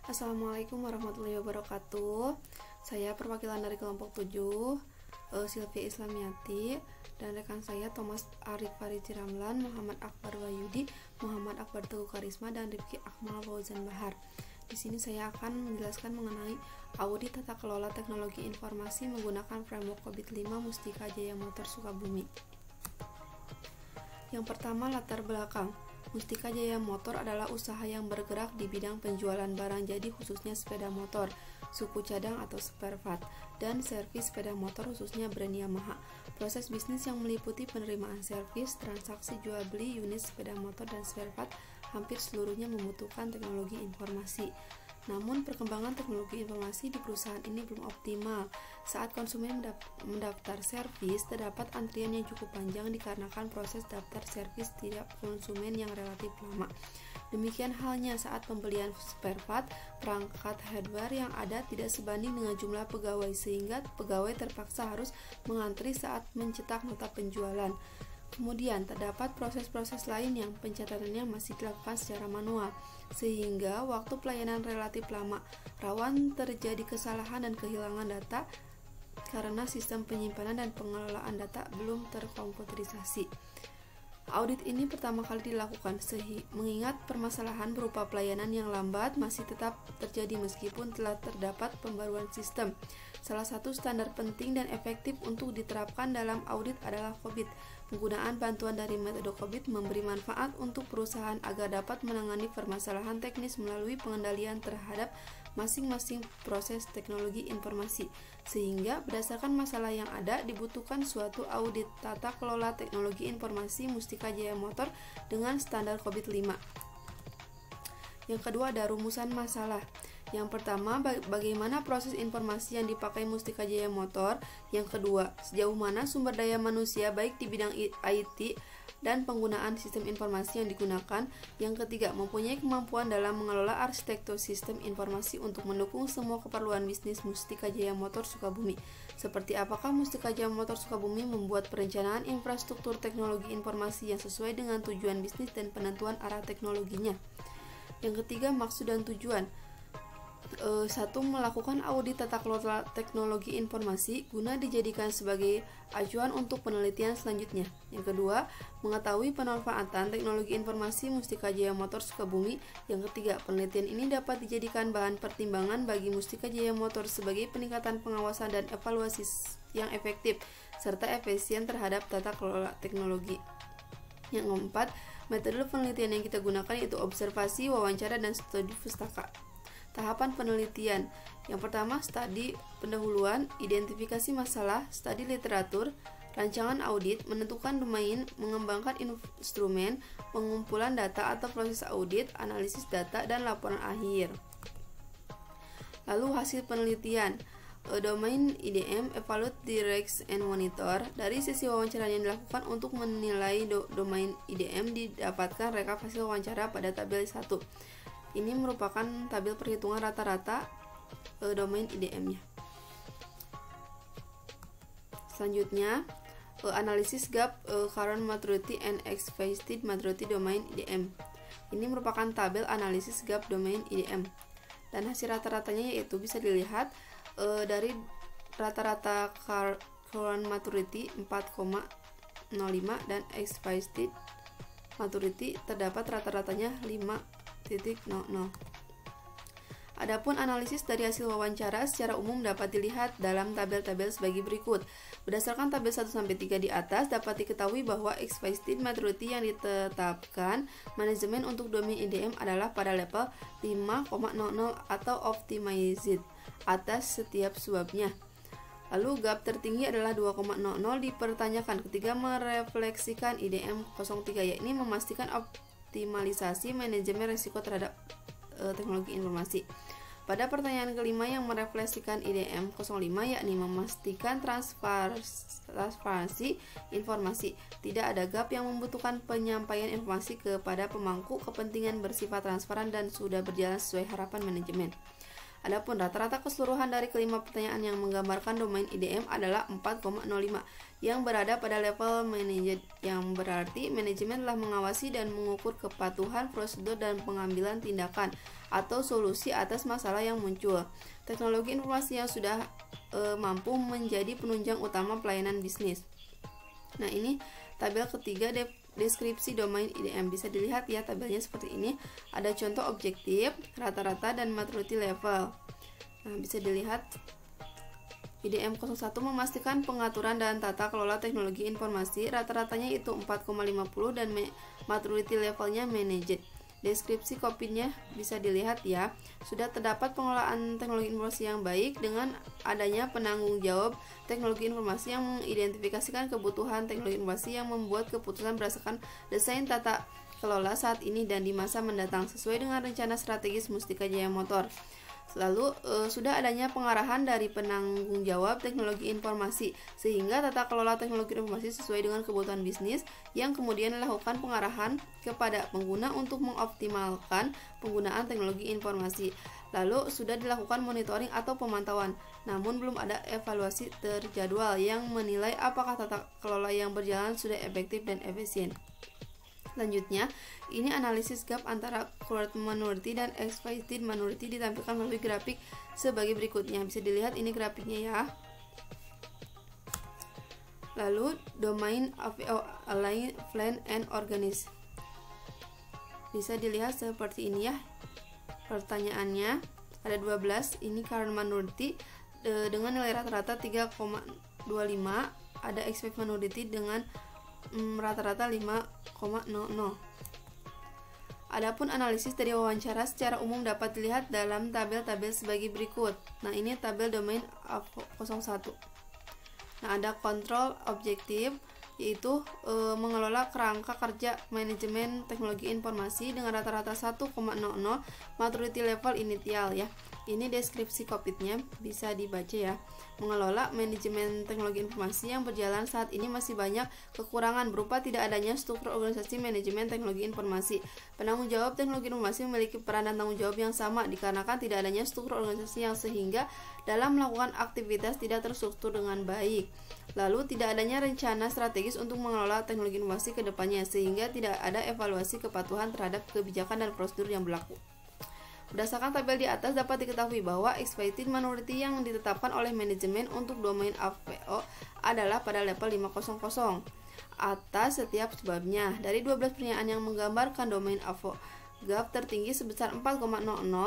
Assalamualaikum warahmatullahi wabarakatuh. Saya perwakilan dari kelompok 7, Sylvia Islamiati, dan rekan saya Thomas Arif Fariji Ramlan, Muhammad Akbar Wayudi, Muhammad Akbar Teguh Karisma, dan Rifki Akmal Fauzan Bahar. Di sini saya akan menjelaskan mengenai audit tata kelola teknologi informasi menggunakan framework COVID 5 Mustika Jaya Motor Sukabumi. Yang pertama, latar belakang. Mustika Jaya Motor adalah usaha yang bergerak di bidang penjualan barang jadi khususnya sepeda motor, suku cadang atau spare part, dan servis sepeda motor khususnya brand Yamaha. Proses bisnis yang meliputi penerimaan servis, transaksi jual beli unit sepeda motor dan spare part hampir seluruhnya membutuhkan teknologi informasi. Namun perkembangan teknologi informasi di perusahaan ini belum optimal. Saat konsumen mendaftar servis, terdapat antrian yang cukup panjang dikarenakan proses daftar servis tidak konsumen yang relatif lama. Demikian halnya saat pembelian spare part, perangkat hardware yang ada tidak sebanding dengan jumlah pegawai sehingga pegawai terpaksa harus mengantri saat mencetak nota penjualan. Kemudian terdapat proses-proses lain yang pencatatannya masih dilakukan secara manual, sehingga waktu pelayanan relatif lama, rawan terjadi kesalahan dan kehilangan data karena sistem penyimpanan dan pengelolaan data belum terkomputerisasi. Audit ini pertama kali dilakukan mengingat permasalahan berupa pelayanan yang lambat masih tetap terjadi meskipun telah terdapat pembaruan sistem. Salah satu standar penting dan efektif untuk diterapkan dalam audit adalah COVID. Penggunaan bantuan dari metode COVID memberi manfaat untuk perusahaan agar dapat menangani permasalahan teknis melalui pengendalian terhadap masing-masing proses teknologi informasi, sehingga berdasarkan masalah yang ada dibutuhkan suatu audit tata kelola teknologi informasi Mustika Jaya Motor dengan standar COVID 5. Yang kedua ada rumusan masalah. Yang pertama, bagaimana proses informasi yang dipakai Mustika Jaya Motor. Yang kedua, sejauh mana sumber daya manusia baik di bidang IT dan penggunaan sistem informasi yang digunakan. Yang ketiga, mempunyai kemampuan dalam mengelola arsitektur sistem informasi untuk mendukung semua keperluan bisnis Mustika Jaya Motor Sukabumi. Seperti apakah Mustika Jaya Motor Sukabumi membuat perencanaan infrastruktur teknologi informasi yang sesuai dengan tujuan bisnis dan penentuan arah teknologinya. Yang ketiga, maksud dan tujuan. 1. Melakukan audit tata kelola teknologi informasi guna dijadikan sebagai acuan untuk penelitian selanjutnya. Yang kedua, mengetahui pemanfaatan teknologi informasi Mustika Jaya Motor Sukabumi. Yang ketiga, penelitian ini dapat dijadikan bahan pertimbangan bagi Mustika Jaya Motor sebagai peningkatan pengawasan dan evaluasi yang efektif serta efisien terhadap tata kelola teknologi. Yang keempat, metode penelitian yang kita gunakan yaitu observasi, wawancara, dan studi pustaka. Tahapan penelitian. Yang pertama, studi pendahuluan, identifikasi masalah, studi literatur, rancangan audit, menentukan domain, mengembangkan instrumen, pengumpulan data atau proses audit, analisis data, dan laporan akhir. Lalu hasil penelitian. Domain IDM, evaluate, direct, and monitor. Dari sesi wawancara yang dilakukan untuk menilai domain IDM didapatkan rekap hasil wawancara pada tabel 1. Ini merupakan tabel perhitungan rata-rata domain IDM-nya. Selanjutnya, analisis gap current maturity and expected maturity domain IDM. Ini merupakan tabel analisis gap domain IDM. Dan hasil rata-ratanya yaitu bisa dilihat dari rata-rata current maturity 4,05 dan expected maturity terdapat rata-ratanya 5,00. Adapun analisis dari hasil wawancara secara umum dapat dilihat dalam tabel-tabel sebagai berikut. Berdasarkan tabel 1-3 di atas dapat diketahui bahwa expected maturity yang ditetapkan manajemen untuk domain IDM adalah pada level 5,00 atau optimized atas setiap subbabnya. Lalu gap tertinggi adalah 2,00 dipertanyakan ketika merefleksikan IDM 03, yakni memastikan optimalisasi manajemen risiko terhadap teknologi informasi. Pada pertanyaan kelima yang merefleksikan IDM 05, yakni memastikan transparansi informasi. Tidak ada gap yang membutuhkan penyampaian informasi kepada pemangku kepentingan bersifat transparan dan sudah berjalan sesuai harapan manajemen. Adapun rata-rata keseluruhan dari kelima pertanyaan yang menggambarkan domain IDM adalah 4,05 yang berada pada level manajer, yang berarti manajemen telah mengawasi dan mengukur kepatuhan prosedur dan pengambilan tindakan atau solusi atas masalah yang muncul. Teknologi informasi yang sudah mampu menjadi penunjang utama pelayanan bisnis. Nah, ini tabel ketiga deskripsi domain IDM. Bisa dilihat ya tabelnya seperti ini. Ada contoh objektif, rata-rata, dan maturity level. Nah, bisa dilihat IDM 01 memastikan pengaturan dan tata kelola teknologi informasi. Rata-ratanya itu 4,50 dan maturity levelnya managed. Deskripsi kopinya bisa dilihat ya. Sudah terdapat pengelolaan teknologi informasi yang baik dengan adanya penanggung jawab teknologi informasi yang mengidentifikasikan kebutuhan teknologi informasi yang membuat keputusan berdasarkan desain tata kelola saat ini dan di masa mendatang sesuai dengan rencana strategis Mustika Jaya Motor. Lalu sudah adanya pengarahan dari penanggung jawab teknologi informasi sehingga tata kelola teknologi informasi sesuai dengan kebutuhan bisnis yang kemudian melakukan pengarahan kepada pengguna untuk mengoptimalkan penggunaan teknologi informasi. Lalu sudah dilakukan monitoring atau pemantauan, namun belum ada evaluasi terjadwal yang menilai apakah tata kelola yang berjalan sudah efektif dan efisien. Selanjutnya, ini analisis gap antara current minority dan expected minority ditampilkan melalui grafik sebagai berikutnya. Bisa dilihat ini grafiknya ya. Lalu, domain AVO align, plan, and organize. Bisa dilihat seperti ini ya. Pertanyaannya ada 12. Ini current minority dengan nilai rata-rata 3,25. Ada expected minority dengan rata-rata 5,00. Adapun analisis dari wawancara secara umum dapat dilihat dalam tabel-tabel sebagai berikut. Nah, ini tabel domain 01. Nah, ada kontrol objektif, yaitu mengelola kerangka kerja manajemen teknologi informasi dengan rata-rata 1,00 maturity level initial ya. Ini deskripsi COVID-nya bisa dibaca ya. Mengelola manajemen teknologi informasi yang berjalan saat ini masih banyak kekurangan berupa tidak adanya struktur organisasi manajemen teknologi informasi. Penanggung jawab teknologi informasi memiliki peran dan tanggung jawab yang sama dikarenakan tidak adanya struktur organisasi yang sehingga dalam melakukan aktivitas tidak terstruktur dengan baik. Lalu tidak adanya rencana strategis untuk mengelola teknologi informasi ke depannya sehingga tidak ada evaluasi kepatuhan terhadap kebijakan dan prosedur yang berlaku. Berdasarkan tabel di atas dapat diketahui bahwa expected minority yang ditetapkan oleh manajemen untuk domain AVO adalah pada level 500 atas setiap sebabnya. Dari 12 pertanyaan yang menggambarkan domain AVO, gap tertinggi sebesar 4,00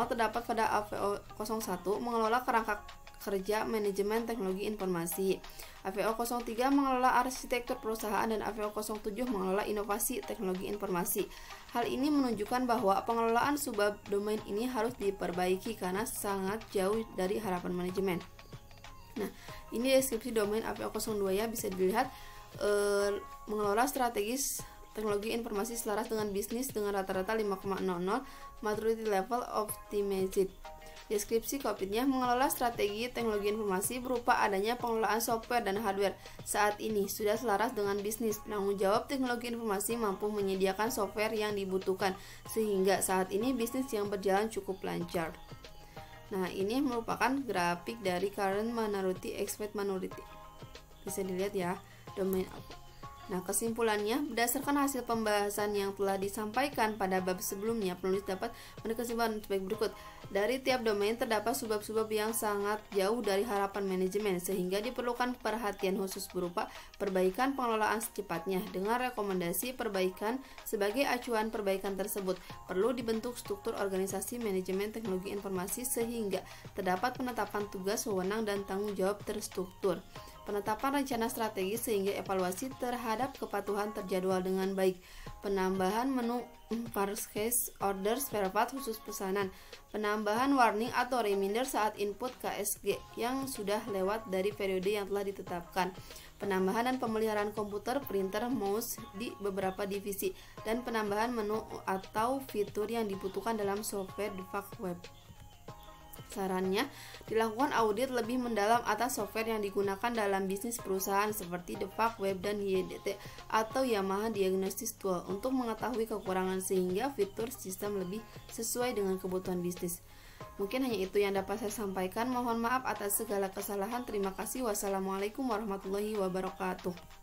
terdapat pada AVO 01 mengelola kerangka kerja manajemen teknologi informasi. AVO 03 mengelola arsitektur perusahaan dan AVO 07 mengelola inovasi teknologi informasi. Hal ini menunjukkan bahwa pengelolaan subbab domain ini harus diperbaiki karena sangat jauh dari harapan manajemen. Nah, ini deskripsi domain AVO 02 ya, bisa dilihat mengelola strategis teknologi informasi selaras dengan bisnis dengan rata-rata 5,00 maturity level optimized. Deskripsi COVID-nya mengelola strategi teknologi informasi berupa adanya pengelolaan software dan hardware saat ini sudah selaras dengan bisnis. Penanggung jawab teknologi informasi mampu menyediakan software yang dibutuhkan sehingga saat ini bisnis yang berjalan cukup lancar. Nah, ini merupakan grafik dari current minority expected minority. Bisa dilihat ya, domain apa. Nah, kesimpulannya, berdasarkan hasil pembahasan yang telah disampaikan pada bab sebelumnya, penulis dapat menekan kesimpulan sebagai berikut. Dari tiap domain terdapat subbab-subbab yang sangat jauh dari harapan manajemen, sehingga diperlukan perhatian khusus berupa perbaikan pengelolaan secepatnya. Dengan rekomendasi perbaikan sebagai acuan perbaikan tersebut, perlu dibentuk struktur organisasi manajemen teknologi informasi sehingga terdapat penetapan tugas, wewenang, dan tanggung jawab terstruktur. Penetapan rencana strategis sehingga evaluasi terhadap kepatuhan terjadwal dengan baik. Penambahan menu purchase order spare part khusus pesanan. Penambahan warning atau reminder saat input KSG yang sudah lewat dari periode yang telah ditetapkan. Penambahan dan pemeliharaan komputer, printer, mouse di beberapa divisi. Dan penambahan menu atau fitur yang dibutuhkan dalam software Default Web. Sarannya, dilakukan audit lebih mendalam atas software yang digunakan dalam bisnis perusahaan seperti Default Web dan YDT atau Yamaha Diagnosis Tool untuk mengetahui kekurangan sehingga fitur sistem lebih sesuai dengan kebutuhan bisnis. Mungkin hanya itu yang dapat saya sampaikan. Mohon maaf atas segala kesalahan. Terima kasih. Wassalamualaikum warahmatullahi wabarakatuh.